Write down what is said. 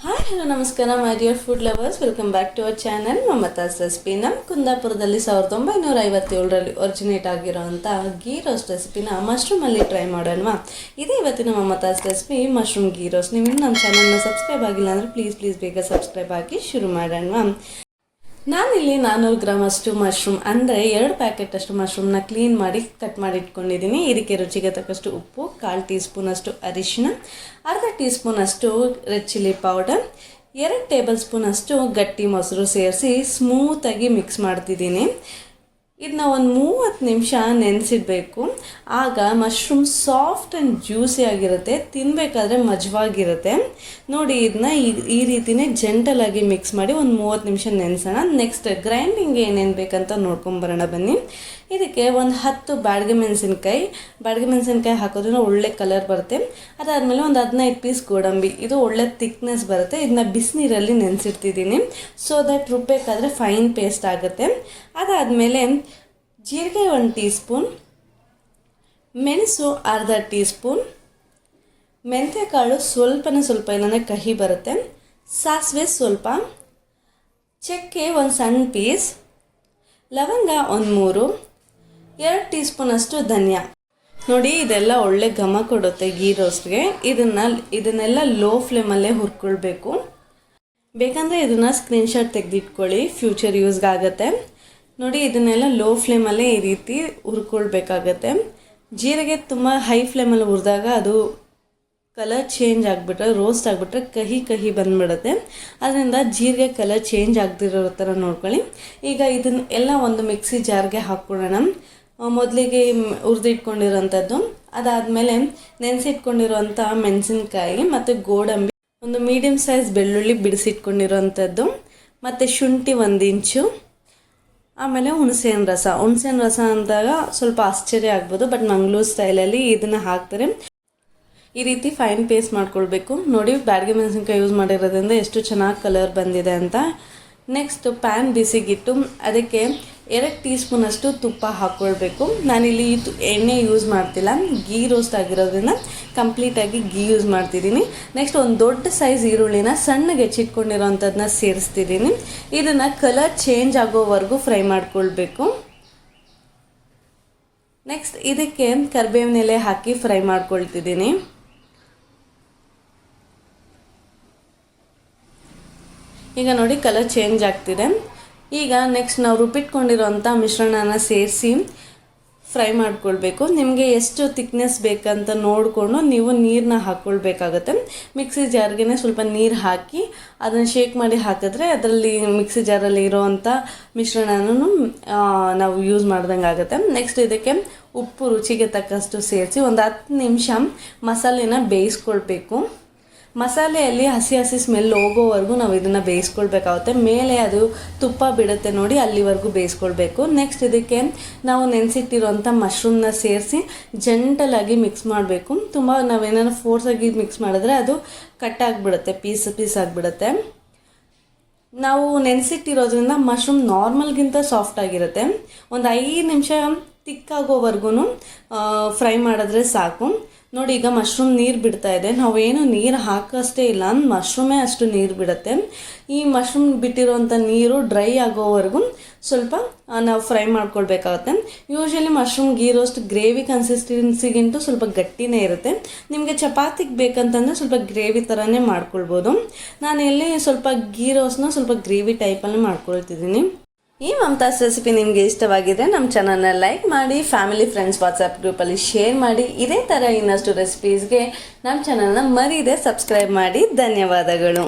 Hi hello ನಮಸ್ಕಾರ my dear food lovers, welcome back to our channel Mamata's recipe. ನಮ್ಮ ಕುಂದಾಪುರದಲ್ಲಿ 1957ರಲ್ಲಿ originate ಆಗಿರೋಂಥ ghee roast ರೆಸಿಪಿನ ಮಶ್ರೂಮಲ್ಲಿ ಟ್ರೈ ಮಾಡೋಣವಾ? ಇದೇ ಇವತ್ತಿನ ಮಮತಾಸ್ ರೆಸಿಪಿ, ಮಶ್ರೂಮ್ ಗೀ ರೋಸ್ಟ್. ನೀವು ಇನ್ನೂ ನಮ್ಮ ಚಾನಲ್ನ ಸಬ್ಸ್ಕ್ರೈಬ್ ಆಗಿಲ್ಲ ಅಂದರೆ ಪ್ಲೀಸ್ ಬೇಗ ಸಬ್ಸ್ಕ್ರೈಬ್ ಆಗಿ ಶುರು ಮಾಡೋಣವಾ? ನಾನಿಲ್ಲಿ 400 ಗ್ರಾಮ್ ಅಷ್ಟು ಮಶ್ರೂಮ್ ಅಂದರೆ 2 ಪ್ಯಾಕೆಟ್ ಅಷ್ಟು ಮಶ್ರೂಮ್ನ ಕ್ಲೀನ್ ಮಾಡಿ ಕಟ್ ಮಾಡಿ ಇಟ್ಕೊಂಡಿದ್ದೀನಿ. ಇದಕ್ಕೆ ರುಚಿಗೆ ತಕ್ಕಷ್ಟು ಉಪ್ಪು, 1/4 ಟೀ ಸ್ಪೂನ್ ಅಷ್ಟು ಅರಿಶಿನ, ಅರ್ಧ ಟೀ ಸ್ಪೂನ್ ಅಷ್ಟು red chilli powder, 2 table spoon ಅಷ್ಟು ಗಟ್ಟಿ ಮೊಸರು ಸೇರಿಸಿ ಸ್ಮೂತಾಗಿ ಮಿಕ್ಸ್ ಮಾಡ್ತಿದ್ದೀನಿ. ಇದನ್ನ ಒಂದು 30 ನಿಮಿಷ ನೆನೆಸಿಡಬೇಕು. ಆಗ ಮಶ್ರೂಮ್ ಸಾಫ್ಟ್ ಆ್ಯಂಡ್ ಜ್ಯೂಸಿ ಆಗಿರುತ್ತೆ, ತಿನ್ನಬೇಕಾದ್ರೆ ಮಜವಾಗಿರುತ್ತೆ. ನೋಡಿ, ಇದನ್ನ ಈ ರೀತಿಯೇ ಜೆಂಟಲಾಗಿ ಮಿಕ್ಸ್ ಮಾಡಿ ಒಂದು 30 ನಿಮಿಷ ನೆನೆಸೋಣ. ನೆಕ್ಸ್ಟ್ ಗ್ರೈಂಡಿಂಗ್ ಏನೇನು ಬೇಕಂತ ನೋಡ್ಕೊಂಬರೋಣ ಬನ್ನಿ. ಇದಕ್ಕೆ ಒಂದು 10 ಬ್ಯಾಡಗೆ ಮೆಣಸಿನ್ಕಾಯಿ ಹಾಕೋದ್ರಿಂದ ಒಳ್ಳೆ ಕಲರ್ ಬರುತ್ತೆ. ಅದಾದಮೇಲೆ ಒಂದು 15 ಪೀಸ್ ಗೋಡಂಬಿ, ಇದು ಒಳ್ಳೆ ಥಿಕ್ನೆಸ್ ಬರುತ್ತೆ. ಇದನ್ನ ಬಿಸಿನೀರಲ್ಲಿ ನೆನೆಸಿಡ್ತಿದ್ದೀನಿ ಸೊ ದಟ್ ರುಬ್ಬೇಕಾದ್ರೆ ಫೈನ್ ಪೇಸ್ಟ್ ಆಗುತ್ತೆ. ಅದಾದಮೇಲೆ ಜೀರಿಗೆ 1 ಟೀ ಸ್ಪೂನ್, ಮೆಣಸು ಅರ್ಧ ಟೀ ಸ್ಪೂನ್, ಮೆಂತ್ಯಕಾಳು ಸ್ವಲ್ಪ ಇಲ್ಲಾಂದರೆ ಕಹಿ ಬರುತ್ತೆ, ಸಾಸಿವೆ ಸ್ವಲ್ಪ, ಚಕ್ಕೆ ಒಂದು ಸಣ್ಣ ಪೀಸ್, ಲವಂಗ ಒಂದು 3, 2 ಟೀ ಸ್ಪೂನ್ ಅಷ್ಟು ಧನಿಯಾ. ನೋಡಿ, ಇದೆಲ್ಲ ಒಳ್ಳೆ ಘಮ ಕೊಡುತ್ತೆ ಗೀ ರೋಸ್ಟ್ಗೆ. ಇದನ್ನೆಲ್ಲ ಲೋ ಫ್ಲೇಮಲ್ಲೇ ಹುರ್ಕೊಳ್ಬೇಕು. ಬೇಕಂದರೆ ಇದನ್ನು ಸ್ಕ್ರೀನ್ಶಾಟ್ ತೆಗೆದಿಟ್ಕೊಳ್ಳಿ, ಫ್ಯೂಚರ್ ಯೂಸ್ಗಾಗತ್ತೆ. ನೋಡಿ, ಇದನ್ನೆಲ್ಲ ಲೋ ಫ್ಲೇಮಲ್ಲೇ ಈ ರೀತಿ ಹುರ್ಕೊಳ್ಬೇಕಾಗತ್ತೆ. ಜೀರಿಗೆ ತುಂಬ ಹೈ ಫ್ಲೇಮಲ್ಲಿ ಹುರಿದಾಗ ಅದು ಕಲರ್ ಚೇಂಜ್ ಆಗಿಬಿಟ್ರೆ, ರೋಸ್ಟ್ ಆಗಿಬಿಟ್ರೆ ಕಹಿ ಬಂದುಬಿಡುತ್ತೆ. ಅದರಿಂದ ಜೀರಿಗೆ ಕಲರ್ ಚೇಂಜ್ ಆಗದಿರೋ ಥರ ನೋಡ್ಕೊಳ್ಳಿ. ಈಗ ಇದನ್ನೆಲ್ಲ ಒಂದು ಮಿಕ್ಸಿ ಜಾರ್ಗೆ ಹಾಕ್ಕೊಳ್ಳೋಣ. ಮೊದಲಿಗೆ ಹುರಿದಿಟ್ಕೊಂಡಿರೋಂಥದ್ದು, ಅದಾದಮೇಲೆ ನೆನೆಸಿಟ್ಕೊಂಡಿರೋಂಥ ಮೆಣಸಿನ್ಕಾಯಿ ಮತ್ತು ಗೋಡಂಬಿ, ಒಂದು ಮೀಡಿಯಮ್ ಸೈಜ್ ಬೆಳ್ಳುಳ್ಳಿ ಬಿಡಿಸಿಟ್ಕೊಂಡಿರೋಂಥದ್ದು, ಮತ್ತು ಶುಂಠಿ 1 ಇಂಚು, ಆಮೇಲೆ ಹುಣಸೆಹಣ್ಣು ರಸ ಅಂದಾಗ ಸ್ವಲ್ಪ ಆಶ್ಚರ್ಯ ಆಗ್ಬೋದು, ಬಟ್ ಮಂಗಳೂರು ಸ್ಟೈಲಲ್ಲಿ ಇದನ್ನು ಹಾಕ್ತಾರೆ. ಈ ರೀತಿ ಫೈನ್ ಪೇಸ್ಟ್ ಮಾಡ್ಕೊಳ್ಬೇಕು. ನೋಡಿ, ಬ್ಯಾಡಗೆ ಮೆಣಸಿನ್ಕಾಯಿ ಯೂಸ್ ಮಾಡಿರೋದ್ರಿಂದ ಎಷ್ಟು ಚೆನ್ನಾಗಿ ಕಲರ್ ಬಂದಿದೆ ಅಂತ. ನೆಕ್ಸ್ಟ್ ಪ್ಯಾನ್ ಬಿಸಿಗಿಟ್ಟು ಅದಕ್ಕೆ 2 ಟೀ ಸ್ಪೂನ್ ಅಷ್ಟು ತುಪ್ಪ ಹಾಕ್ಕೊಳ್ಬೇಕು. ನಾನಿಲ್ಲಿ ಎಣ್ಣೆ ಯೂಸ್ ಮಾಡ್ತಿಲ್ಲ, ಗೀ ರೋಸ್ಟ್ ಆಗಿರೋದ್ರಿಂದ ಕಂಪ್ಲೀಟಾಗಿ ಗೀ ಯೂಸ್ ಮಾಡ್ತಿದ್ದೀನಿ. ನೆಕ್ಸ್ಟ್ ಒಂದು ದೊಡ್ಡ ಸೈಜ್ ಈರುಳ್ಳಿನ ಸಣ್ಣಗೆ ಹೆಚ್ಚಿಟ್ಕೊಂಡಿರೋಂಥದ್ದನ್ನ ಸೇರಿಸ್ತಿದ್ದೀನಿ. ಇದನ್ನು ಕಲರ್ ಚೇಂಜ್ ಆಗೋವರೆಗೂ ಫ್ರೈ ಮಾಡ್ಕೊಳ್ಬೇಕು. ನೆಕ್ಸ್ಟ್ ಇದಕ್ಕೆ ಕರಿಬೇವಿನ ಎಲೆ ಹಾಕಿ ಫ್ರೈ ಮಾಡ್ಕೊಳ್ತಿದ್ದೀನಿ. ಈಗ ನೋಡಿ, ಕಲರ್ ಚೇಂಜ್ ಆಗ್ತಿದೆ. ಈಗ ನೆಕ್ಸ್ಟ್ ನಾವು ರುಬ್ಬಿಟ್ಕೊಂಡಿರೋಂಥ ಮಿಶ್ರಣನ ಸೇರಿಸಿ ಫ್ರೈ ಮಾಡ್ಕೊಳ್ಬೇಕು. ನಿಮಗೆ ಎಷ್ಟು ಥಿಕ್ನೆಸ್ ಬೇಕಂತ ನೋಡಿಕೊಂಡು ನೀವು ನೀರನ್ನ ಹಾಕ್ಕೊಳ್ಬೇಕಾಗತ್ತೆ. ಮಿಕ್ಸಿ ಜಾರ್ಗೆ ಸ್ವಲ್ಪ ನೀರು ಹಾಕಿ ಅದನ್ನು ಶೇಕ್ ಮಾಡಿ ಹಾಕಿದ್ರೆ ಅದರಲ್ಲಿ ಮಿಕ್ಸಿ ಜಾರಲ್ಲಿ ಇರೋವಂಥ ಮಿಶ್ರಣನೂ ನಾವು ಯೂಸ್ ಮಾಡ್ದಂಗೆ ಆಗುತ್ತೆ. ನೆಕ್ಸ್ಟ್ ಇದಕ್ಕೆ ಉಪ್ಪು ರುಚಿಗೆ ತಕ್ಕಷ್ಟು ಸೇರಿಸಿ ಒಂದು 10 ನಿಮಿಷ ಮಸಾಲೆನ ಬೇಯಿಸ್ಕೊಳ್ಬೇಕು. ಮಸಾಲೆಯಲ್ಲಿ ಹಸಿ ಸ್ಮೆಲ್ ಹೋಗೋವರೆಗೂ ನಾವು ಇದನ್ನು ಬೇಯಿಸ್ಕೊಳ್ಬೇಕಾಗುತ್ತೆ. ಮೇಲೆ ಅದು ತುಪ್ಪ ಬಿಡುತ್ತೆ ನೋಡಿ, ಅಲ್ಲಿವರೆಗೂ ಬೇಯಿಸ್ಕೊಳ್ಬೇಕು. ನೆಕ್ಸ್ಟ್ ಇದಕ್ಕೆ ನಾವು ನೆನೆಸಿಟ್ಟಿರೋಂಥ ಮಶ್ರೂಮ್ನ ಸೇರಿಸಿ ಜೆಂಟಲಾಗಿ ಮಿಕ್ಸ್ ಮಾಡಬೇಕು. ತುಂಬ ನಾವೇನಾದ್ರು ಫೋರ್ಸಾಗಿ ಮಿಕ್ಸ್ ಮಾಡಿದ್ರೆ ಅದು ಕಟ್ ಆಗಿಬಿಡುತ್ತೆ, ಪೀಸ್ ಆಗಿಬಿಡುತ್ತೆ. ನಾವು ನೆನೆಸಿಟ್ಟಿರೋದ್ರಿಂದ ಮಶ್ರೂಮ್ ನಾರ್ಮಲ್ಗಿಂತ ಸಾಫ್ಟ್ ಆಗಿರುತ್ತೆ. ಒಂದು 5 ನಿಮಿಷ ತಿಕ್ಕಾಗೋವರೆಗೂ ಫ್ರೈ ಮಾಡಿದ್ರೆ ಸಾಕು. ನೋಡಿ, ಈಗ ಮಶ್ರೂಮ್ ನೀರು ಬಿಡ್ತಾ ಇದೆ. ನಾವೇನು ನೀರು ಹಾಕೋಷ್ಟೇ ಇಲ್ಲ, ಮಶ್ರೂಮೇ ಅಷ್ಟು ನೀರು ಬಿಡುತ್ತೆ. ಈ ಮಶ್ರೂಮ್ ಬಿಟ್ಟಿರೋಂಥ ನೀರು ಡ್ರೈ ಆಗೋವರೆಗೂ ಸ್ವಲ್ಪ ನಾವು ಫ್ರೈ ಮಾಡ್ಕೊಳ್ಬೇಕಾಗುತ್ತೆ. Usually mushroom ghee roast gravy ಕನ್ಸಿಸ್ಟೆನ್ಸಿಗಿಂತೂ ಸ್ವಲ್ಪ ಗಟ್ಟಿನೇ ಇರುತ್ತೆ. ನಿಮಗೆ ಚಪಾತಿಗೆ ಬೇಕಂತಂದರೆ ಸ್ವಲ್ಪ ಗ್ರೇವಿ ಥರನೇ ಮಾಡ್ಕೊಳ್ಬೋದು. ನಾನು ಇಲ್ಲಿ ಸ್ವಲ್ಪ ಗೀ ರೋಸ್ಟ್ನ ಸ್ವಲ್ಪ ಗ್ರೇವಿ ಟೈಪಲ್ಲಿ ಮಾಡ್ಕೊಳ್ತಿದ್ದೀನಿ. ಈ ಮಮತಾಸ್ ರೆಸಿಪಿ ನಿಮಗೆ ಇಷ್ಟವಾಗಿದ್ದರೆ ನಮ್ಮ ಚಾನಲ್ನ ಲೈಕ್ ಮಾಡಿ, ಫ್ಯಾಮಿಲಿ ಫ್ರೆಂಡ್ಸ್ ವಾಟ್ಸಪ್ ಗ್ರೂಪಲ್ಲಿ ಶೇರ್ ಮಾಡಿ. ಇದೇ ಥರ ಇನ್ನಷ್ಟು ರೆಸಿಪೀಸ್ಗೆ ನಮ್ಮ ಚಾನಲ್ನ ಮರೀದೆ ಸಬ್ಸ್ಕ್ರೈಬ್ ಮಾಡಿ. ಧನ್ಯವಾದಗಳು.